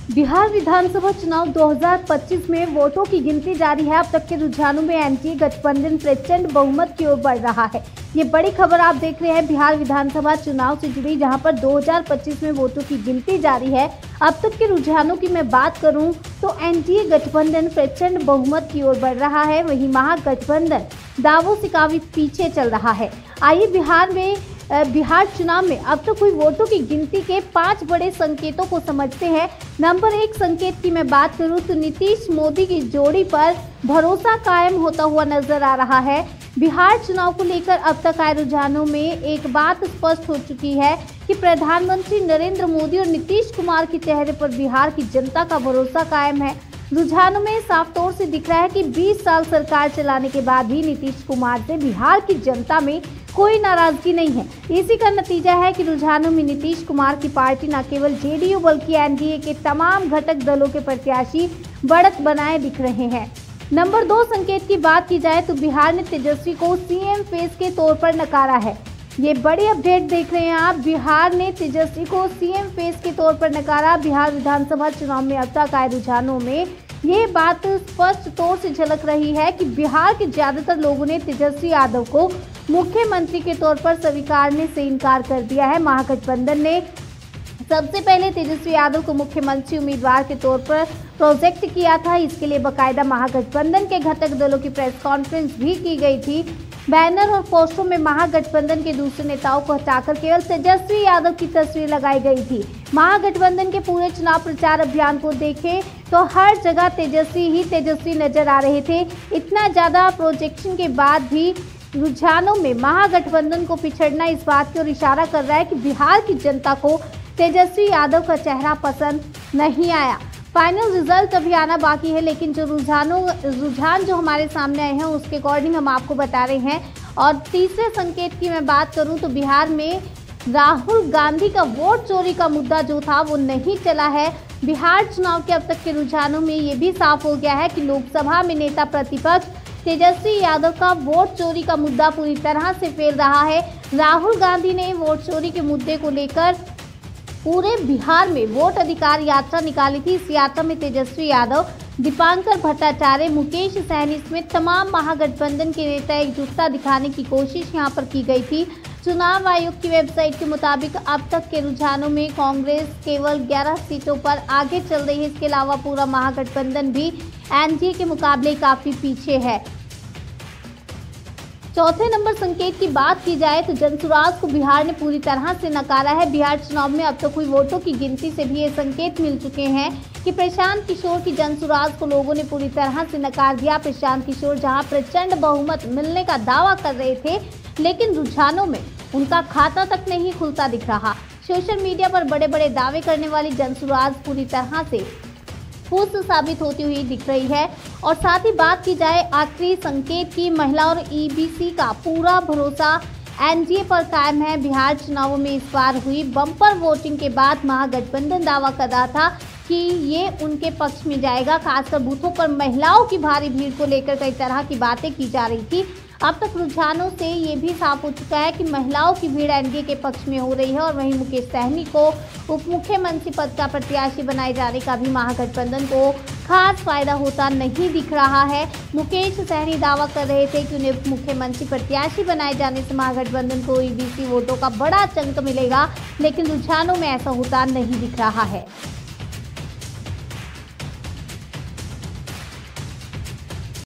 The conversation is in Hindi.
बिहार विधानसभा चुनाव 2025 में वोटों की गिनती जारी है। अब तक के रुझानों में एनडीए गठबंधन प्रचंड बहुमत की ओर बढ़ रहा है। ये बड़ी खबर आप देख रहे हैं बिहार विधानसभा चुनाव से जुड़ी, जहां पर 2025 में वोटों की गिनती जारी है। अब तक के रुझानों की मैं बात करूं तो एनडीए गठबंधन प्रचंड बहुमत की ओर बढ़ रहा है, वहीं महागठबंधन दावों से काफी पीछे चल रहा है। आइए बिहार चुनाव में अब तक हुई वोटों की गिनती के 5 बड़े संकेतों को समझते हैं। नंबर 1 संकेत की मैं बात करूं तो नीतीश मोदी की जोड़ी पर भरोसा कायम होता हुआ नजर आ रहा है। बिहार चुनाव को लेकर अब तक आए रुझानों में एक बात स्पष्ट हो चुकी है कि प्रधानमंत्री नरेंद्र मोदी और नीतीश कुमार के चेहरे पर बिहार की जनता का भरोसा कायम है। रुझानों में साफ तौर से दिख रहा है कि 20 साल सरकार चलाने के बाद भी नीतीश कुमार से बिहार की जनता में कोई नाराजगी नहीं है। इसी का नतीजा है कि रुझानों में नीतीश कुमार की पार्टी न केवल जेडीयू बल्कि एनडीए के तमाम घटक दलों के प्रत्याशी बढ़त बनाए दिख रहे हैं। नंबर 2 संकेत की बात की जाए तो बिहार ने तेजस्वी को सीएम फेस के तौर पर नकारा है। ये बड़ी अपडेट देख रहे हैं आप। बिहार ने तेजस्वी को सीएम फेस के तौर पर नकारा। बिहार विधानसभा चुनाव में अब तक आए रुझानों में ये बात स्पष्ट तौर से झलक रही है कि बिहार के ज्यादातर लोगों ने तेजस्वी यादव को मुख्यमंत्री के तौर पर स्वीकारने से इनकार कर दिया है। महागठबंधन ने सबसे पहले तेजस्वी यादव को मुख्यमंत्री उम्मीदवार के तौर पर प्रोजेक्ट किया था। इसके लिए बाकायदा महागठबंधन के घटक दलों की प्रेस कॉन्फ्रेंस भी की गई थी। बैनर और पोस्टरों में महागठबंधन के दूसरे नेताओं को हटाकर केवल तेजस्वी यादव की तस्वीर लगाई गई थी। महागठबंधन के पूरे चुनाव प्रचार अभियान को देखें तो हर जगह तेजस्वी नजर आ रहे थे। इतना ज्यादा प्रोजेक्शन के बाद भी रुझानों में महागठबंधन को पिछड़ना इस बात की ओर इशारा कर रहा है कि बिहार की जनता को तेजस्वी यादव का चेहरा पसंद नहीं आया। फाइनल रिजल्ट अभी आना बाकी है, लेकिन जो रुझान जो हमारे सामने आए हैं उसके अकॉर्डिंग हम आपको बता रहे हैं। और तीसरे संकेत की मैं बात करूं तो बिहार में राहुल गांधी का वोट चोरी का मुद्दा जो था वो नहीं चला है। बिहार चुनाव के अब तक के रुझानों में ये भी साफ हो गया है कि लोकसभा में नेता प्रतिपक्ष तेजस्वी यादव का वोट चोरी का मुद्दा पूरी तरह से फैल रहा है। राहुल गांधी ने वोट चोरी के मुद्दे को लेकर पूरे बिहार में वोट अधिकार यात्रा निकाली थी। इस यात्रा में तेजस्वी यादव, दीपांकर भट्टाचार्य, मुकेश सहनी समेत तमाम महागठबंधन के नेता एकजुटता दिखाने की कोशिश यहां पर की गई थी। चुनाव आयोग की वेबसाइट के मुताबिक अब तक के रुझानों में कांग्रेस केवल 11 सीटों पर आगे चल रही है। इसके अलावा पूरा महागठबंधन भी एनडीए के मुकाबले काफी पीछे है। चौथे नंबर संकेत की बात की जाए तो जनसुराज को बिहार ने पूरी तरह से नकारा है। बिहार चुनाव में अब तक हुई वोटों की गिनती से भी ये संकेत मिल चुके हैं कि प्रशांत किशोर की जनसुराज को लोगों ने पूरी तरह से नकार दिया। प्रशांत किशोर जहां प्रचंड बहुमत मिलने का दावा कर रहे थे, लेकिन रुझानों में उनका खाता तक नहीं खुलता दिख रहा। सोशल मीडिया पर बड़े बड़े दावे करने वाली जनसुराज पूरी तरह से फूस साबित होती हुई दिख रही है। और साथ ही बात की जाए आखिरी संकेत की, महिला और ईबीसी का पूरा भरोसा एनडीए पर कायम है। बिहार चुनावों में इस बार हुई बम्पर वोटिंग के बाद महागठबंधन दावा कर रहा था कि ये उनके पक्ष में जाएगा। खासकर बूथों पर महिलाओं की भारी भीड़ को लेकर कई तरह की बातें की जा रही थी। अब तक रुझानों से ये भी साफ हो चुका है कि महिलाओं की भीड़ एनडीए के पक्ष में हो रही है। और वहीं मुकेश सहनी को उप मुख्यमंत्री पद का प्रत्याशी बनाए जाने का भी महागठबंधन को खास फायदा होता नहीं दिख रहा है। मुकेश सहनी दावा कर रहे थे कि उन्हें उप मुख्यमंत्री प्रत्याशी बनाए जाने से महागठबंधन को ईबीसी वोटों का बड़ा चंक मिलेगा, लेकिन रुझानों में ऐसा होता नहीं दिख रहा है।